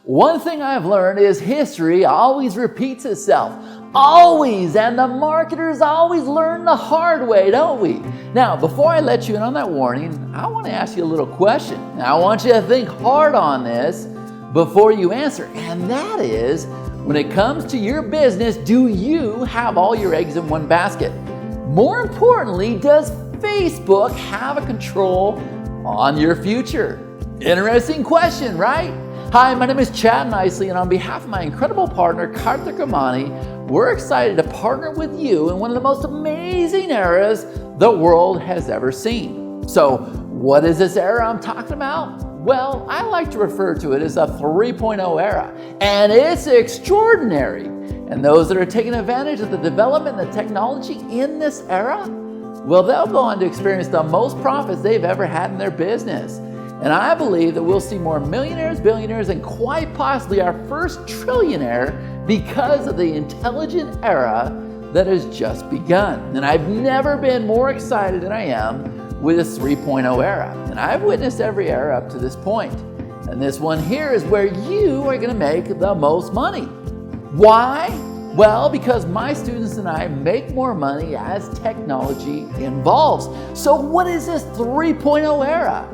One thing I've learned is history always repeats itself. Always! And the marketers always learn the hard way, don't we? Now, before I let you in on that warning, I want to ask you a little question. Now, I want you to think hard on this before you answer. And that is, when it comes to your business, do you have all your eggs in one basket? More importantly, does Facebook have a control on your future? Interesting question, right? Hi, my name is Chad Nicely, and on behalf of my incredible partner, Karthik Ramani, we're excited to partner with you in one of the most amazing eras the world has ever seen. So, what is this era I'm talking about? Well, I like to refer to it as a 3.0 era, and it's extraordinary. And those that are taking advantage of the development and the technology in this era, well, they'll go on to experience the most profits they've ever had in their business. And I believe that we'll see more millionaires, billionaires, and quite possibly our first trillionaire because of the intelligent era that has just begun. And I've never been more excited than I am with this 3.0 era. And I've witnessed every era up to this point. And this one here is where you are going to make the most money. Why? Well, because my students and I make more money as technology evolves. So what is this 3.0 era?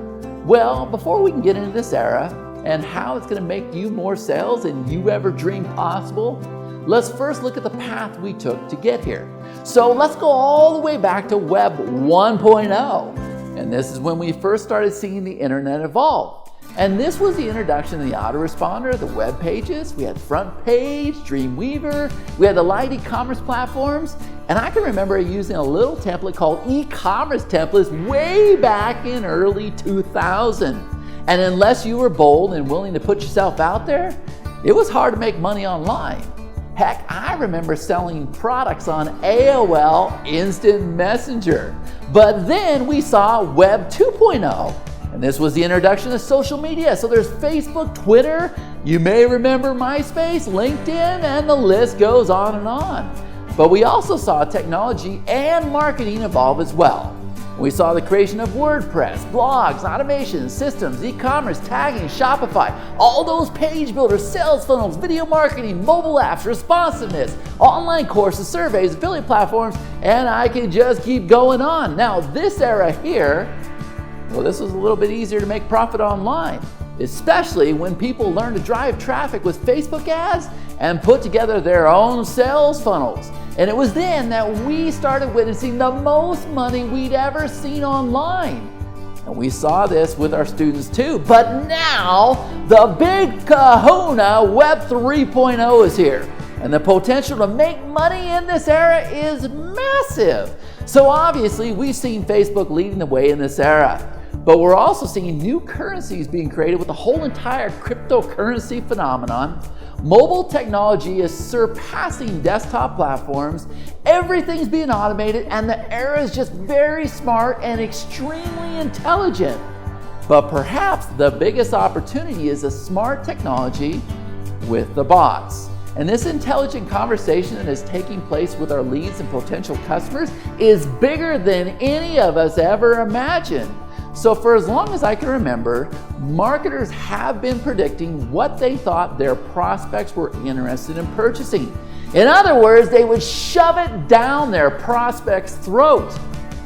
Well, before we can get into this era and how it's going to make you more sales than you ever dreamed possible, let's first look at the path we took to get here. So let's go all the way back to Web 1.0. And this is when we first started seeing the internet evolve. And this was the introduction of the autoresponder, the web pages. We had Front Page, Dreamweaver, we had the light e-commerce platforms. And I can remember using a little template called e-commerce templates way back in early 2000. And unless you were bold and willing to put yourself out there, it was hard to make money online. Heck, I remember selling products on AOL Instant Messenger. But then we saw Web 2.0. And this was the introduction of social media. So there's Facebook, Twitter, you may remember MySpace, LinkedIn, and the list goes on and on. But we also saw technology and marketing evolve as well. We saw the creation of WordPress, blogs, automation, systems, e-commerce, tagging, Shopify, all those page builders, sales funnels, video marketing, mobile apps, responsiveness, online courses, surveys, affiliate platforms, and I can just keep going on. Now, this era here, well, this was a little bit easier to make profit online, especially when people learned to drive traffic with Facebook ads and put together their own sales funnels. And it was then that we started witnessing the most money we'd ever seen online. And we saw this with our students too. But now, the big kahuna, Web 3.0 is here. And the potential to make money in this era is massive. So obviously, we've seen Facebook leading the way in this era. But we're also seeing new currencies being created with the whole entire cryptocurrency phenomenon. Mobile technology is surpassing desktop platforms. Everything's being automated, and the era is just very smart and extremely intelligent. But perhaps the biggest opportunity is a smart technology with the bots. And this intelligent conversation that is taking place with our leads and potential customers is bigger than any of us ever imagined. So for as long as I can remember, marketers have been predicting what they thought their prospects were interested in purchasing. In other words, they would shove it down their prospect's throat.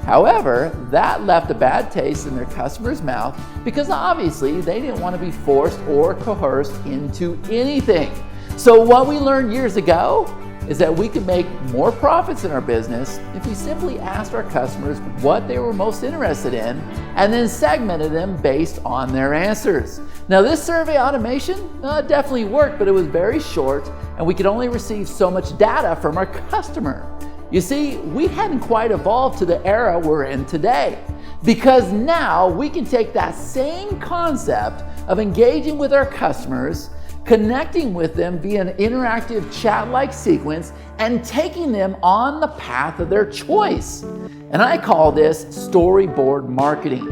However, that left a bad taste in their customer's mouth because obviously they didn't want to be forced or coerced into anything. So what we learned years ago is that we could make more profits in our business if we simply asked our customers what they were most interested in and then segmented them based on their answers. Now, this survey automation definitely worked, but it was very short and we could only receive so much data from our customer. You see, we hadn't quite evolved to the era we're in today, because now we can take that same concept of engaging with our customers, connecting with them via an interactive chat-like sequence, and taking them on the path of their choice. And I call this storyboard marketing.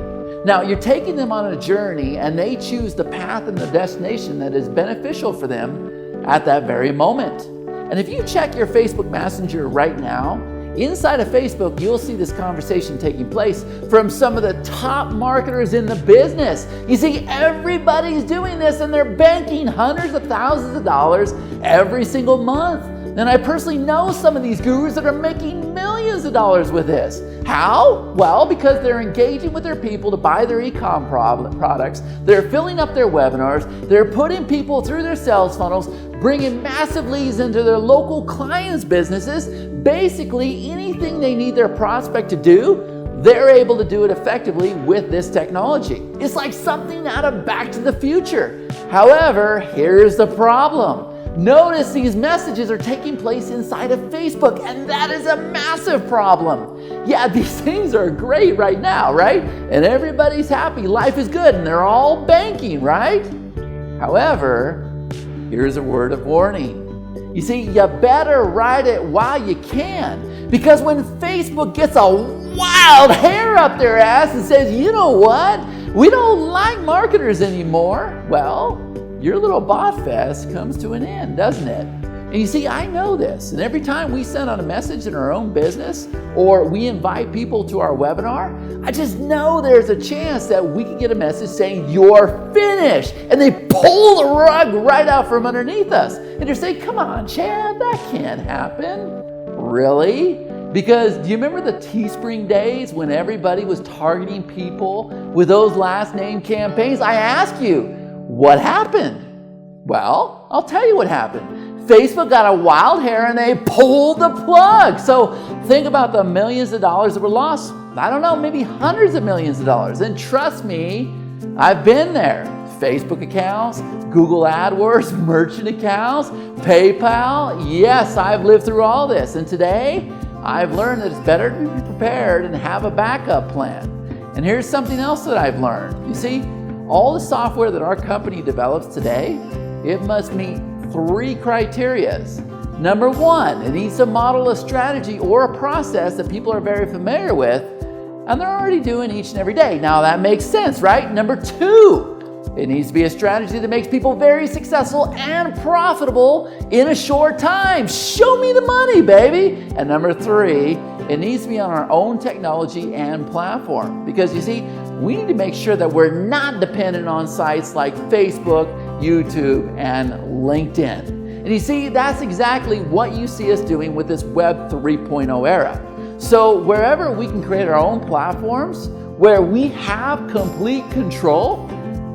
Now, you're taking them on a journey and they choose the path and the destination that is beneficial for them at that very moment. And if you check your Facebook Messenger right now, Inside of Facebook, you'll see this conversation taking place from some of the top marketers in the business. You see, everybody's doing this and they're banking hundreds of thousands of dollars every single month. And I personally know some of these gurus that are making millions of dollars with this. How? Well, because they're engaging with their people to buy their e-com products, they're filling up their webinars, they're putting people through their sales funnels, bringing massive leads into their local clients' businesses. Basically, anything they need their prospect to do, they're able to do it effectively with this technology. It's like something out of Back to the Future. However, here's the problem. Notice these messages are taking place inside of Facebook, and that is a massive problem. Yeah, these things are great right now, right? And everybody's happy, life is good, and they're all banking, right? However, here's a word of warning. You see, you better ride it while you can, because when Facebook gets a wild hair up their ass and says, you know what, we don't like marketers anymore, well, your little bot fest comes to an end, doesn't it? And you see, I know this, and every time we send out a message in our own business or we invite people to our webinar, I just know there's a chance that we can get a message saying, you're finished, and they pull the rug right out from underneath us. And they're saying, come on, Chad, that can't happen. Really? Because do you remember the Teespring days when everybody was targeting people with those last name campaigns? I ask you, what happened? Well, I'll tell you what happened. Facebook got a wild hair and they pulled the plug. So think about the millions of dollars that were lost. I don't know, maybe hundreds of millions of dollars. And trust me, I've been there. Facebook accounts, Google AdWords, merchant accounts, PayPal. Yes, I've lived through all this. And today, I've learned that it's better to be prepared and have a backup plan. And here's something else that I've learned. You see, all the software that our company develops today, it must meet 3 criteria. Number 1, it needs to model a strategy or a process that people are very familiar with, and they're already doing each and every day. Now that makes sense, right? Number 2, it needs to be a strategy that makes people very successful and profitable in a short time. Show me the money, baby. And number 3, it needs to be on our own technology and platform. Because you see, we need to make sure that we're not dependent on sites like Facebook, YouTube, and LinkedIn. And you see, that's exactly what you see us doing with this Web 3.0 era. So wherever we can create our own platforms, where we have complete control,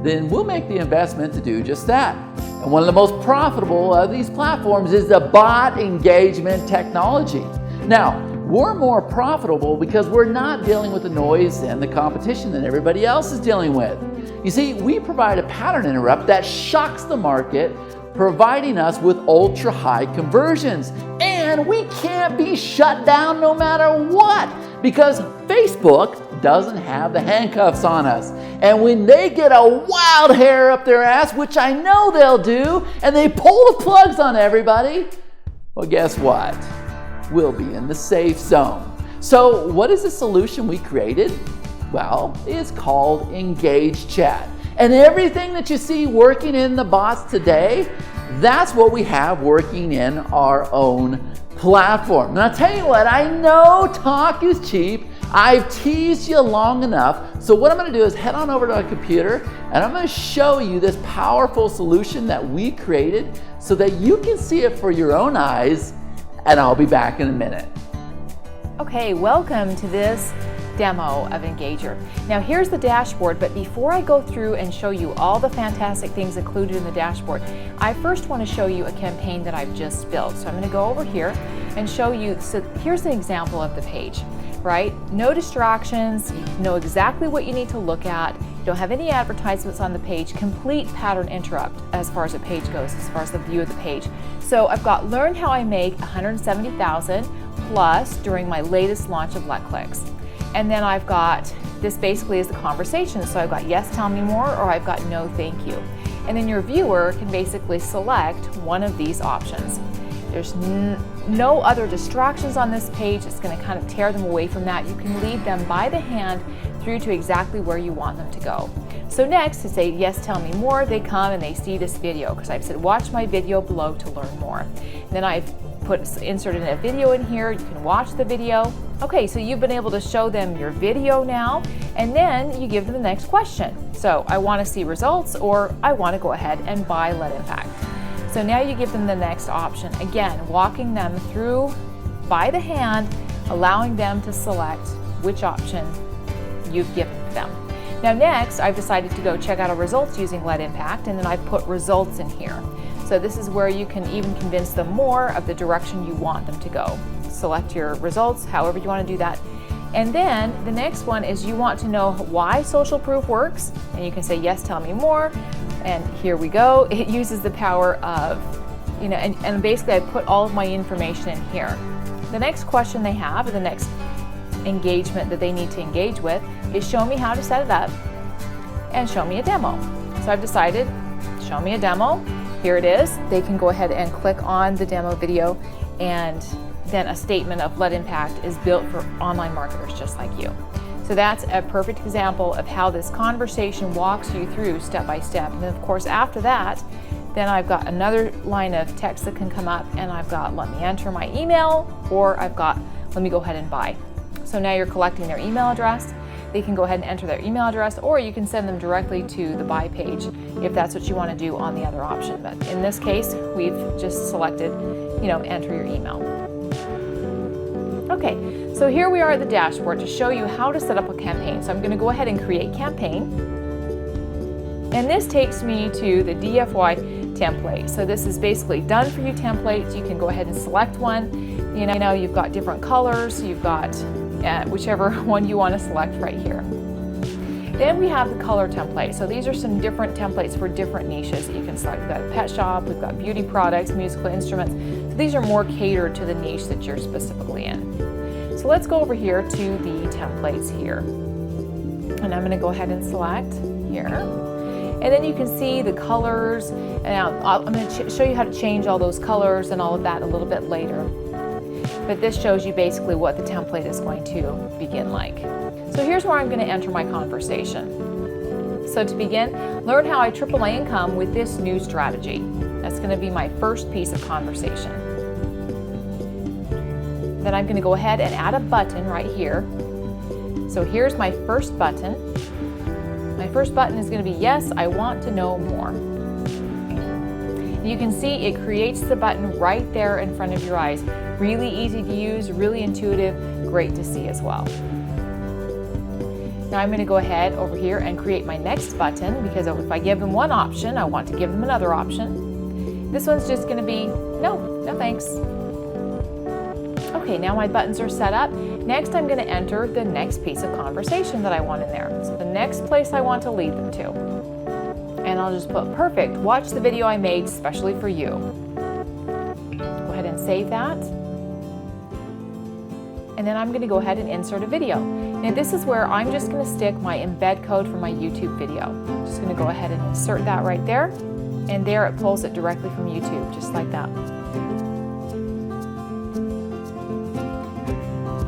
then we'll make the investment to do just that. And one of the most profitable of these platforms is the bot engagement technology. Now, we're more profitable because we're not dealing with the noise and the competition that everybody else is dealing with. You see, we provide a pattern interrupt that shocks the market, providing us with ultra-high conversions. And we can't be shut down no matter what, because Facebook doesn't have the handcuffs on us. And when they get a wild hair up their ass, which I know they'll do, and they pull the plugs on everybody, well, guess what? We'll be in the safe zone. So what is the solution we created? Well, it's called Engage Chat. And everything that you see working in the bots today, that's what we have working in our own platform. And I'll tell you what, I know talk is cheap. I've teased you long enough. So what I'm going to do is head on over to a computer and I'm going to show you this powerful solution that we created so that you can see it for your own eyes, and I'll be back in a minute. Okay, welcome to this demo of Engager. Now here's the dashboard, but before I go through and show you all the fantastic things included in the dashboard, I first want to show you a campaign that I've just built. So I'm going to go over here and show you, so here's an example of the page, right? No distractions, you know exactly what you need to look at, you don't have any advertisements on the page, complete pattern interrupt as far as the page goes, as far as the view of the page. So I've got learn how I make 170,000 plus during my latest launch of LetClicks. And then I've got, this basically is the conversation. So I've got yes, tell me more, or I've got no, thank you. And then your viewer can basically select one of these options. There's no other distractions on this page. It's going to kind of tear them away from that. You can lead them by the hand through to exactly where you want them to go. So next, to say yes, tell me more, they come and they see this video because I've said watch my video below to learn more. And then I've insert in a video in here. You can watch the video. Okay, so you've been able to show them your video now, and then you give them the next question. So I want to see results, or I want to go ahead and buy Let Impact. So now you give them the next option. Again, walking them through by the hand, allowing them to select which option you've given them. Now next, I've decided to go check out our results using Let Impact, and then I put results in here. So this is where you can even convince them more of the direction you want them to go. Select your results, however you want to do that. And then the next one is you want to know why social proof works, and you can say, yes, tell me more. And here we go. It uses the power of, and basically I put all of my information in here. The next question they have, or the next engagement that they need to engage with, is show me how to set it up and show me a demo. So I've decided, show me a demo. Here it is. They can go ahead and click on the demo video, and then a statement of Let Impact is built for online marketers just like you. So that's a perfect example of how this conversation walks you through step by step. And then of course after that, then I've got another line of text that can come up, and I've got let me enter my email, or I've got let me go ahead and buy. So now you're collecting their email address. They can go ahead and enter their email address, or you can send them directly to the buy page if that's what you want to do on the other option. But in this case, we've just selected, enter your email. Okay, so here we are at the dashboard to show you how to set up a campaign. So I'm going to go ahead and create campaign. And this takes me to the DFY template. So this is basically done for you templates. You can go ahead and select one. You've got different colors. You've got whichever one you want to select right here. Then we have the color template. So these are some different templates for different niches that you can select. We've got a pet shop, we've got beauty products, musical instruments. So these are more catered to the niche that you're specifically in. So let's go over here to the templates here. And I'm going to go ahead and select here. And then you can see the colors. And now I'm going to show you how to change all those colors and all of that a little bit later. But this shows you basically what the template is going to begin like. So here's where I'm going to enter my conversation. So to begin, learn how I triple my income with this new strategy. That's going to be my first piece of conversation. Then I'm going to go ahead and add a button right here. So here's my first button. My first button is going to be yes, I want to know more. You can see it creates the button right there in front of your eyes. Really easy to use, really intuitive, great to see as well. Now I'm going to go ahead over here and create my next button, because if I give them one option, I want to give them another option. This one's just going to be no thanks. Okay, now my buttons are set up. Next I'm going to enter the next piece of conversation that I want in there. So the next place I want to lead them to. And I'll just put perfect, watch the video I made specially for you. Go ahead and save that. And then I'm going to go ahead and insert a video. Now this is where I'm just going to stick my embed code for my YouTube video. I'm just going to go ahead and insert that right there. And there it pulls it directly from YouTube, just like that.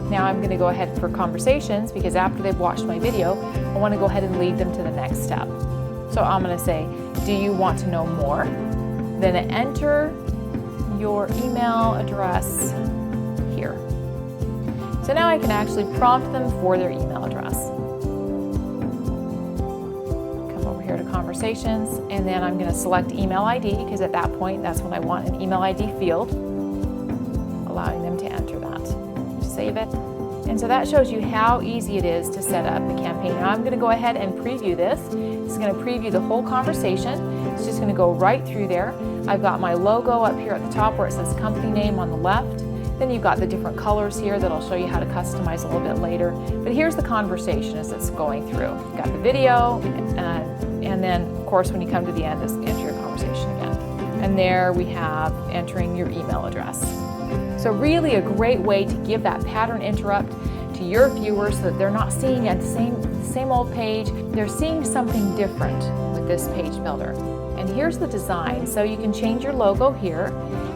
Now I'm going to go ahead for conversations, because after they've watched my video, I want to go ahead and lead them to the next step. So I'm going to say, do you want to know more? Then enter your email address here. So now I can actually prompt them for their email address. Come over here to conversations, and then I'm going to select email ID, because at that point, that's when I want an email ID field, allowing them to enter that. Save it. And so that shows you how easy it is to set up the campaign. Now I'm going to go ahead and preview this. It's going to preview the whole conversation. It's just going to go right through there. I've got my logo up here at the top where it says company name on the left. Then you've got the different colors here that I'll show you how to customize a little bit later. But here's the conversation as it's going through. You've got the video, and then of course when you come to the end, just enter your conversation again. And there we have entering your email address. So really a great way to give that pattern interrupt to your viewers so that they're not seeing at the same old page. They're seeing something different with this page builder. And here's the design. So you can change your logo here.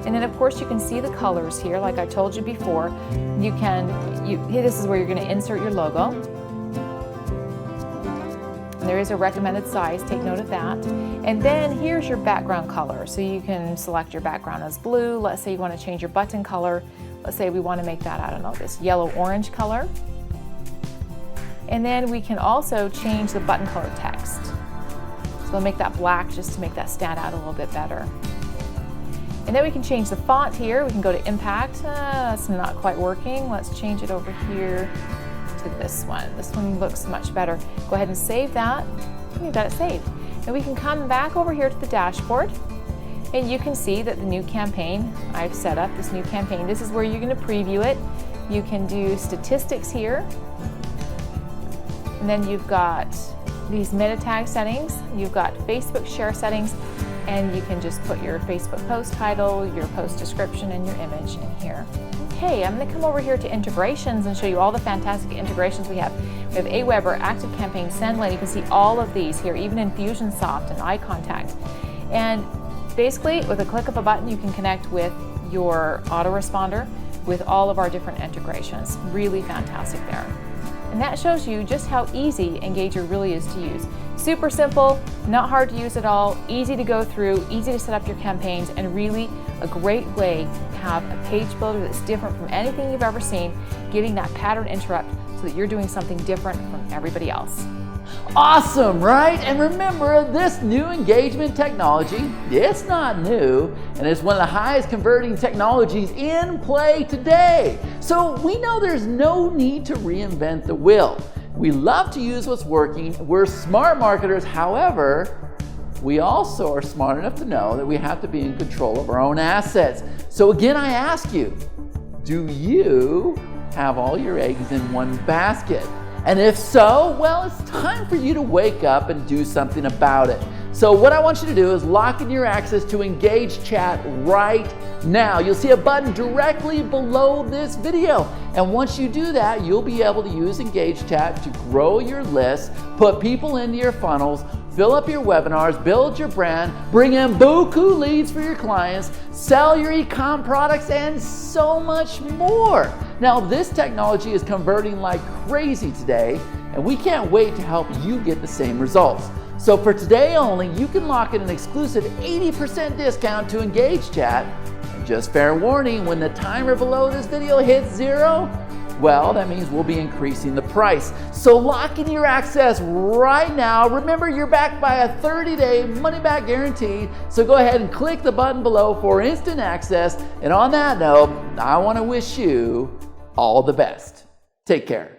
And then of course you can see the colors here, like I told you before. This is where you're going to insert your logo. And there is a recommended size, take note of that. And then here's your background color. So you can select your background as blue. Let's say you want to change your button color. Let's say we want to make that, I don't know, this yellow-orange color. And then we can also change the button color text. So we'll make that black just to make that stand out a little bit better. And then we can change the font here. We can go to impact. That's not quite working. Let's change it over here to this one. This one looks much better. Go ahead and save that. We've got it saved. And we can come back over here to the dashboard, and you can see that the new campaign, I've set up this new campaign. This is where you're going to preview it. You can do statistics here. And then you've got these meta tag settings. You've got Facebook share settings, and you can just put your Facebook post title, your post description, and your image in here. Okay, I'm going to come over here to integrations and show you all the fantastic integrations we have. We have Aweber, ActiveCampaign, SendLane. You can see all of these here, even Infusionsoft and iContact. And basically, with a click of a button, you can connect with your autoresponder with all of our different integrations. Really fantastic there. And that shows you just how easy Engager really is to use. Super simple, not hard to use at all, easy to go through, easy to set up your campaigns, and really a great way to have a page builder that's different from anything you've ever seen, getting that pattern interrupt so that you're doing something different from everybody else. Awesome, right? And remember, this new engagement technology, it's not new, and it's one of the highest converting technologies in play today. So we know there's no need to reinvent the wheel. We love to use what's working. We're smart marketers. However, we also are smart enough to know that we have to be in control of our own assets. So again, I ask you, do you have all your eggs in one basket? And if so, well, it's time for you to wake up and do something about it. So what I want you to do is lock in your access to Engage Chat right now. You'll see a button directly below this video. And once you do that, you'll be able to use Engage Chat to grow your list, put people into your funnels, fill up your webinars, build your brand, bring in buku leads for your clients, sell your e-com products, and so much more. Now, this technology is converting like crazy today, and we can't wait to help you get the same results. So for today only, you can lock in an exclusive 80% discount to Engage Chat. And just fair warning, when the timer below this video hits 0, well, that means we'll be increasing the price. So lock in your access right now. Remember, you're backed by a 30-day money-back guarantee. So go ahead and click the button below for instant access. And on that note, I want to wish you all the best. Take care.